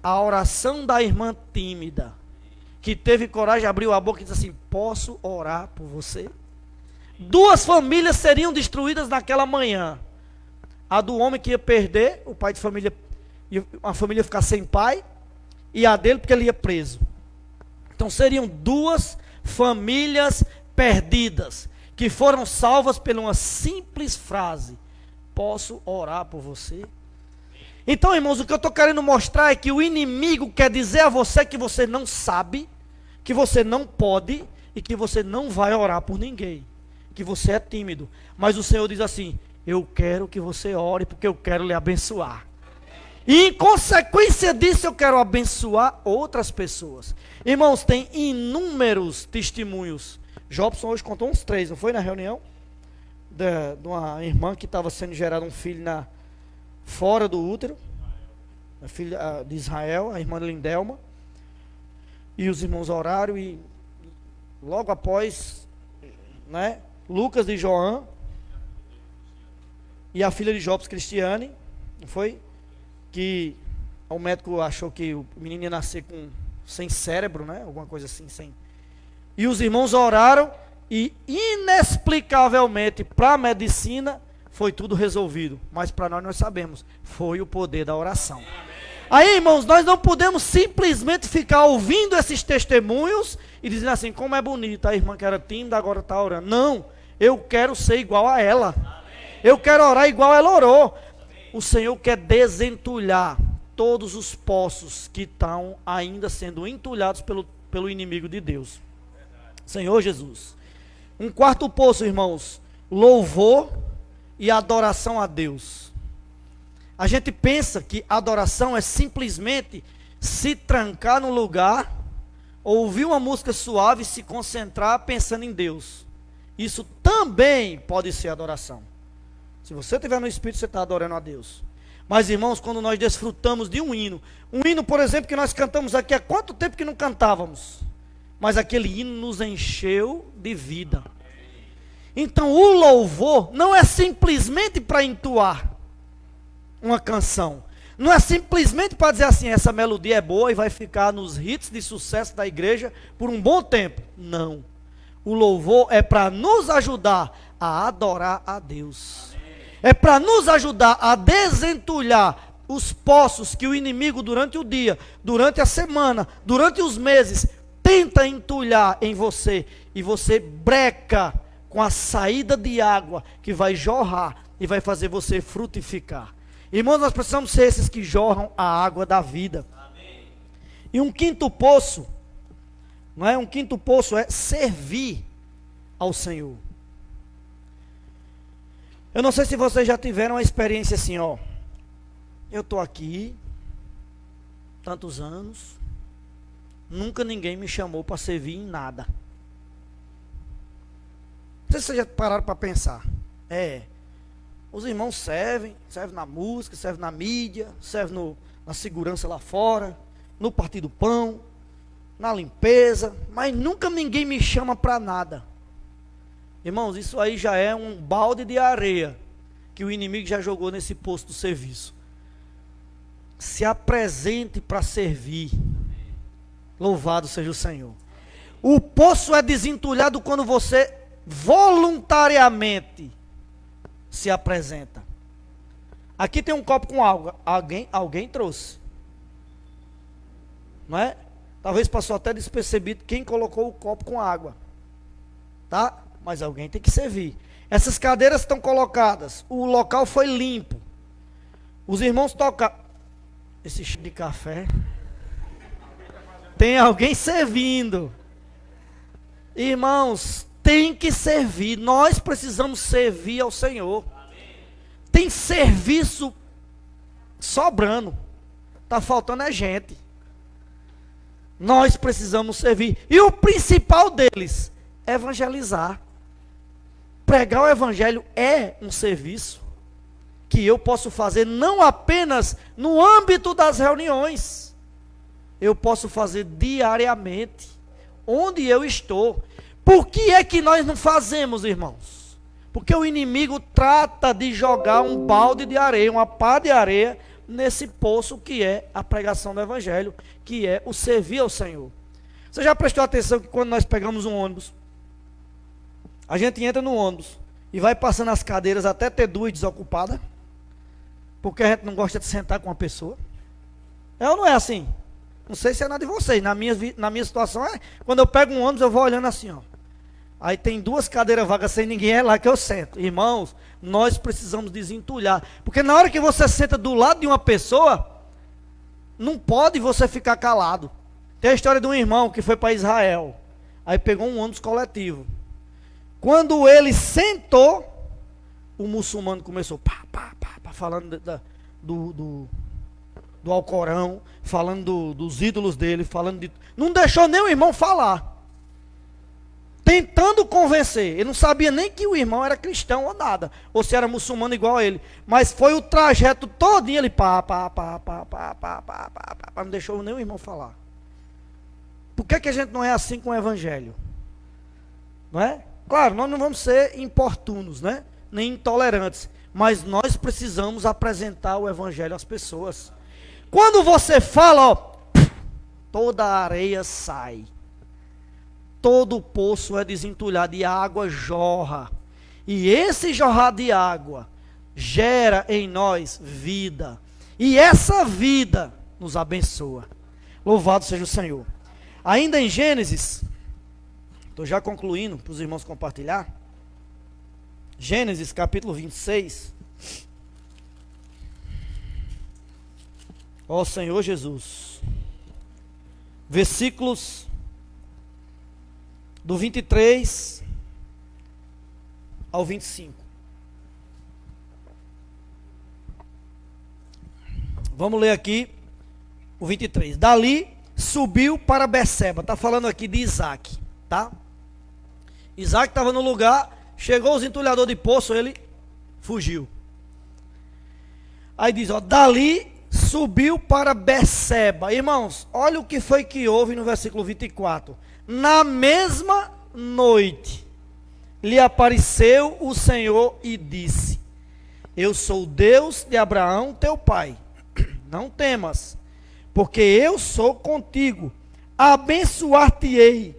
A oração da irmã tímida, que teve coragem, abriu a boca e disse assim, posso orar por você? 2 famílias seriam destruídas naquela manhã. A do homem que ia perder, o pai de família, a família ia ficar sem pai, e a dele porque ele ia preso. Então seriam 2 famílias perdidas, que foram salvas por uma simples frase, posso orar por você? Então, irmãos, o que eu estou querendo mostrar é que o inimigo quer dizer a você que você não sabe, que você não pode e que você não vai orar por ninguém, que você é tímido. Mas o Senhor diz assim, eu quero que você ore porque eu quero lhe abençoar. E em consequência disso eu quero abençoar outras pessoas. Irmãos, tem inúmeros testemunhos. Jobson hoje contou uns 3, não foi na reunião? De uma irmã que estava sendo gerado um filho fora do útero, a filha de Israel, a irmã Lindelma, e os irmãos oraram e logo após, né, Lucas de João e a filha de Jobs, Cristiane, não foi? Que o médico achou que o menino ia nascer sem cérebro, né, alguma coisa assim, sem. E os irmãos oraram e inexplicavelmente para a medicina foi tudo resolvido, mas para nós sabemos, foi o poder da oração. Aí, irmãos, nós não podemos simplesmente ficar ouvindo esses testemunhos e dizendo assim, como é bonita, a irmã que era tímida agora está orando. Não, eu quero ser igual a ela, eu quero orar igual ela orou. O Senhor quer desentulhar todos os poços que estão ainda sendo entulhados pelo inimigo de Deus. Senhor Jesus. Um quarto poço, irmãos, louvor e adoração a Deus. A gente pensa que adoração é simplesmente se trancar no lugar, ouvir uma música suave e se concentrar pensando em Deus. Isso também pode ser adoração. Se você estiver no Espírito, você está adorando a Deus. Mas, irmãos, quando nós desfrutamos de um hino, por exemplo, que nós cantamos aqui, há quanto tempo que não cantávamos? Mas aquele hino nos encheu de vida. Então o louvor não é simplesmente para entoar uma canção. Não é simplesmente para dizer assim, essa melodia é boa e vai ficar nos hits de sucesso da igreja por um bom tempo. Não. O louvor é para nos ajudar a adorar a Deus. É para nos ajudar a desentulhar os poços que o inimigo durante o dia, durante a semana, durante os meses, tenta entulhar em você. E você breca com a saída de água que vai jorrar e vai fazer você frutificar. Irmãos, nós precisamos ser esses que jorram a água da vida. Amém. E um quinto poço, não é? Um quinto poço é servir ao Senhor. Eu não sei se vocês já tiveram uma experiência assim, ó. Eu estou aqui, tantos anos, nunca ninguém me chamou para servir em nada. Não sei se vocês já pararam para pensar. Os irmãos servem na música, servem na mídia, servem na segurança lá fora, no partir do pão, na limpeza, mas nunca ninguém me chama para nada. Irmãos, isso aí já é um balde de areia que o inimigo já jogou nesse posto do serviço. Se apresente para servir. Louvado seja o Senhor. O poço é desentulhado quando você voluntariamente se apresenta. Aqui tem um copo com água. Alguém trouxe. Não é? Talvez passou até despercebido quem colocou o copo com água. Tá? Mas alguém tem que servir. Essas cadeiras estão colocadas. O local foi limpo. Os irmãos tocam. Esse cheiro de café. Tem alguém servindo. Irmãos, tem que servir. Nós precisamos servir ao Senhor. Tem serviço sobrando. Está faltando é gente. Nós precisamos servir. E o principal deles é evangelizar. Pregar o evangelho é um serviço que eu posso fazer não apenas no âmbito das reuniões. Eu posso fazer diariamente, onde eu estou. Por que é que nós não fazemos, irmãos? Porque o inimigo trata de jogar um balde de areia, uma pá de areia, nesse poço que é a pregação do evangelho, que é o servir ao Senhor. Você já prestou atenção que quando nós pegamos um ônibus, a gente entra no ônibus e vai passando as cadeiras até ter duas desocupadas? Porque a gente não gosta de sentar com uma pessoa. É ou não é assim? Não sei se é nada de vocês. Na minha situação é, quando eu pego um ônibus, eu vou olhando assim, ó. Aí tem duas cadeiras vagas sem ninguém, é lá que eu sento. Irmãos, nós precisamos desentulhar. Porque na hora que você senta do lado de uma pessoa, não pode você ficar calado. Tem a história de um irmão que foi para Israel. Aí pegou um ônibus coletivo. Quando ele sentou, o muçulmano começou falando do Alcorão, falando dos ídolos dele, falando de... Não deixou nem o irmão falar. Tentando convencer. Ele não sabia nem que o irmão era cristão ou nada, ou se era muçulmano igual a ele. Mas foi o trajeto todinho, ele não deixou nem o irmão falar. Por que a gente não é assim com o evangelho? Não é? Claro, nós não vamos ser importunos, né? Nem intolerantes, mas nós precisamos apresentar o evangelho às pessoas. Quando você fala, ó, toda a areia sai, todo o poço é desentulhado e a água jorra, e esse jorrar de água gera em nós vida, e essa vida nos abençoa. Louvado seja o Senhor. Ainda em Gênesis, estou já concluindo para os irmãos compartilhar. Gênesis capítulo 26. Ó Senhor Jesus. Versículos do 23 ao 25. Vamos ler aqui o 23. Dali subiu para Beceba. Está falando aqui de Isaac, tá? Isaac estava no lugar. Chegou os entulhadores de poço, ele fugiu. Aí diz, ó, dali subiu para Beceba. Irmãos, olha o que foi que houve no versículo 24. Na mesma noite, lhe apareceu o Senhor e disse, eu sou o Deus de Abraão, teu pai. Não temas, porque eu sou contigo. Abençoar-te-ei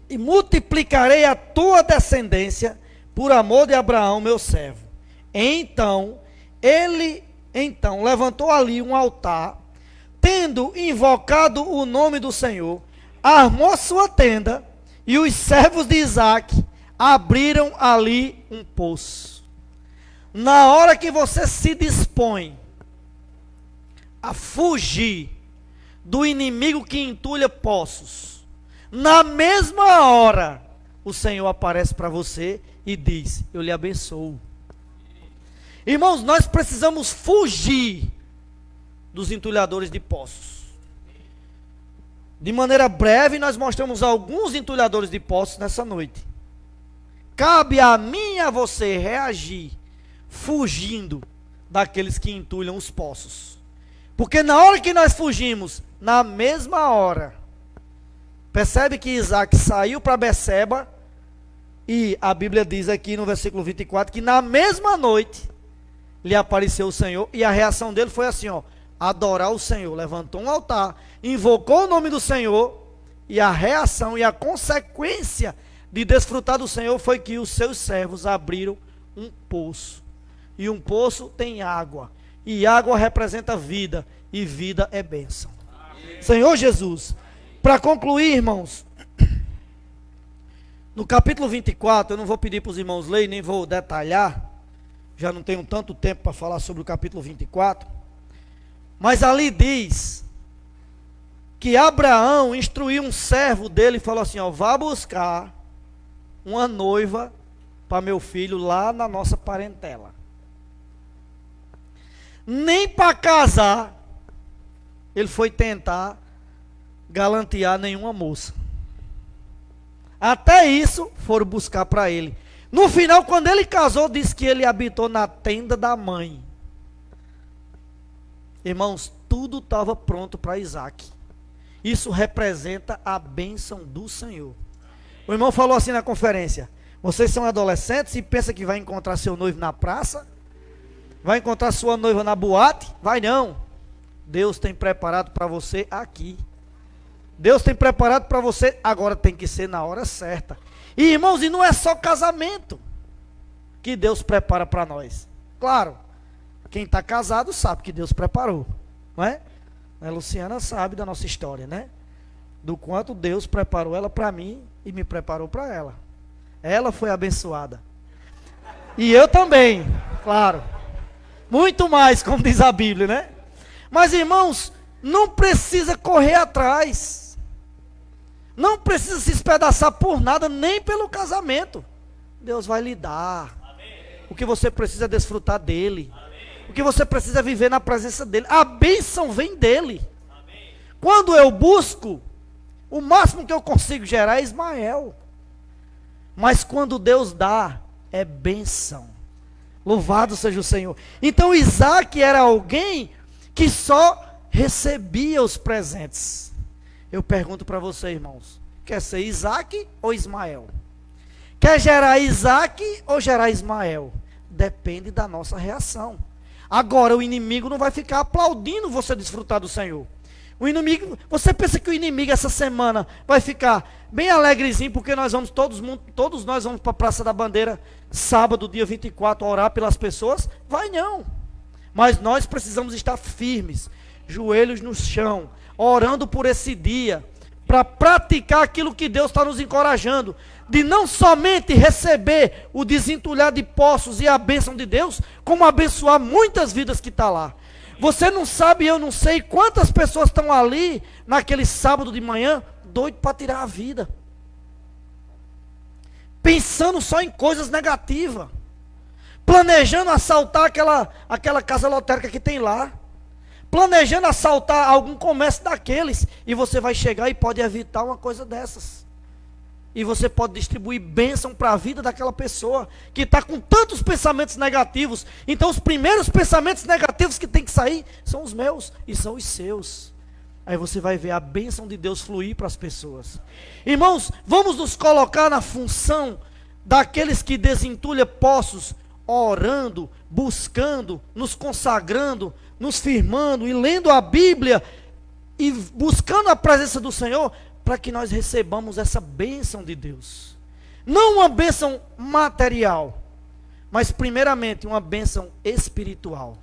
e multiplicarei a tua descendência por amor de Abraão, meu servo. Então, ele levantou ali um altar, tendo invocado o nome do Senhor, armou sua tenda, e os servos de Isaque abriram ali um poço. Na hora que você se dispõe a fugir do inimigo que entulha poços, na mesma hora, o Senhor aparece para você e diz: eu lhe abençoo. Irmãos, nós precisamos fugir dos entulhadores de poços. De maneira breve, nós mostramos alguns entulhadores de poços nessa noite. Cabe a mim e a você reagir, fugindo daqueles que entulham os poços. Porque na hora que nós fugimos, na mesma hora, percebe que Isaac saiu para Beceba, e a Bíblia diz aqui no versículo 24, que na mesma noite, lhe apareceu o Senhor, e a reação dele foi assim, adorar o Senhor. Levantou um altar, invocou o nome do Senhor, e a reação e a consequência de desfrutar do Senhor foi que os seus servos abriram um poço. E um poço tem água, e água representa vida, e vida é bênção. Amém. Senhor Jesus, para concluir, irmãos, no capítulo 24, eu não vou pedir para os irmãos lerem, nem vou detalhar, já não tenho tanto tempo para falar sobre o capítulo 24, mas ali diz que Abraão instruiu um servo dele e falou assim, vá buscar uma noiva para meu filho lá na nossa parentela. Nem para casar ele foi tentar galantear nenhuma moça. Até isso foram buscar para ele. No final, quando ele casou, disse que ele habitou na tenda da mãe. Irmãos, tudo estava pronto para Isaac. Isso representa a bênção do Senhor. O irmão falou assim na conferência: vocês são adolescentes e pensam que vai encontrar seu noivo na praça? Vai encontrar sua noiva na boate? Vai não. Deus tem preparado para você aqui. Deus tem preparado para você, agora tem que ser na hora certa. E irmãos, e não é só casamento que Deus prepara para nós. Claro, quem está casado sabe que Deus preparou, não é? A Luciana sabe da nossa história, né? Do quanto Deus preparou ela para mim e me preparou para ela. Ela foi abençoada. E eu também, claro. Muito mais, como diz a Bíblia, né? Mas irmãos, não precisa correr atrás. Não precisa se espedaçar por nada, nem pelo casamento. Deus vai lhe dar. Amém. O que você precisa é desfrutar dele. Amém. O que você precisa é viver na presença dele. A bênção vem dele. Amém. Quando eu busco, o máximo que eu consigo gerar é Ismael. Mas quando Deus dá, é bênção. Louvado seja o Senhor. Então Isaac era alguém que só recebia os presentes. Eu pergunto para você, irmãos, quer ser Isaac ou Ismael? Quer gerar Isaac ou gerar Ismael? Depende da nossa reação. Agora o inimigo não vai ficar aplaudindo você desfrutar do Senhor. O inimigo, você pensa que o inimigo essa semana vai ficar bem alegrezinho, porque nós vamos, todos nós vamos para a Praça da Bandeira, sábado, dia 24, orar pelas pessoas? Vai não. Mas nós precisamos estar firmes, joelhos no chão, orando por esse dia, para praticar aquilo que Deus está nos encorajando, de não somente receber o desentulhar de poços e a bênção de Deus, como abençoar muitas vidas que estão lá. Você não sabe, eu não sei quantas pessoas estão ali, naquele sábado de manhã, doido para tirar a vida, pensando só em coisas negativas, planejando assaltar aquela casa lotérica que tem lá, planejando assaltar algum comércio daqueles, e você vai chegar e pode evitar uma coisa dessas, e você pode distribuir bênção para a vida daquela pessoa, que está com tantos pensamentos negativos. Então os primeiros pensamentos negativos que tem que sair, são os meus, e são os seus. Aí você vai ver a bênção de Deus fluir para as pessoas. Irmãos, vamos nos colocar na função daqueles que desentulham poços, orando, buscando, nos consagrando, nos firmando e lendo a Bíblia e buscando a presença do Senhor, para que nós recebamos essa bênção de Deus. Não uma bênção material, Mas primeiramente uma bênção espiritual.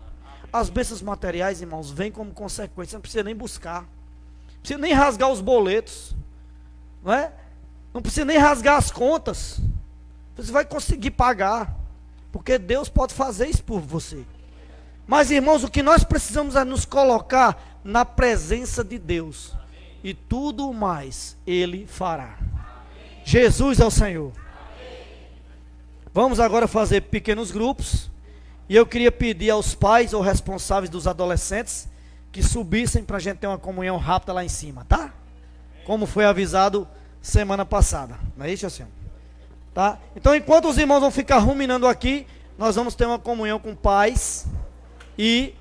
As bênçãos materiais, irmãos, vêm como consequência. Você não precisa nem buscar. Não precisa nem rasgar os boletos. Não é? Não precisa nem rasgar as contas. Você vai conseguir pagar. Porque Deus pode fazer isso por você. Mas, irmãos, o que nós precisamos é nos colocar na presença de Deus. E tudo mais Ele fará. Jesus é o Senhor. Vamos agora fazer pequenos grupos. E eu queria pedir aos pais ou responsáveis dos adolescentes que subissem para a gente ter uma comunhão rápida lá em cima, tá? Como foi avisado semana passada. Não é isso, senhor? Tá? Então, enquanto os irmãos vão ficar ruminando aqui, nós vamos ter uma comunhão com pais e